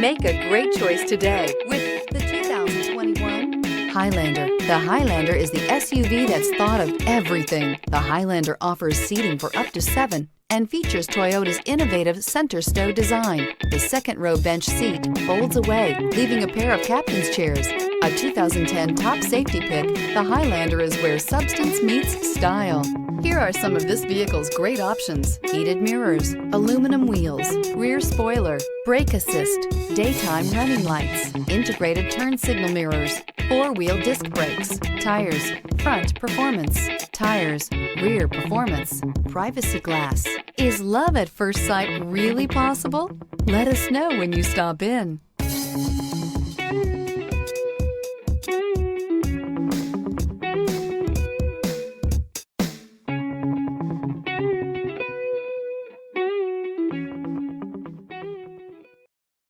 Make a great choice today with the 2021 Highlander. The Highlander is the SUV that's thought of everything. The Highlander offers seating for up to 7 and features Toyota's innovative center stow design. The second row bench seat folds away, leaving a pair of captain's chairs. A 2010 top safety pick, the Highlander is where substance meets style. Here are some of this vehicle's great options: heated mirrors, aluminum wheels, rear spoiler, brake assist, daytime running lights, integrated turn signal mirrors, 4-wheel disc brakes, tires, front performance, tires, rear performance, privacy glass. Is love at first sight really possible? Let us know when you stop in.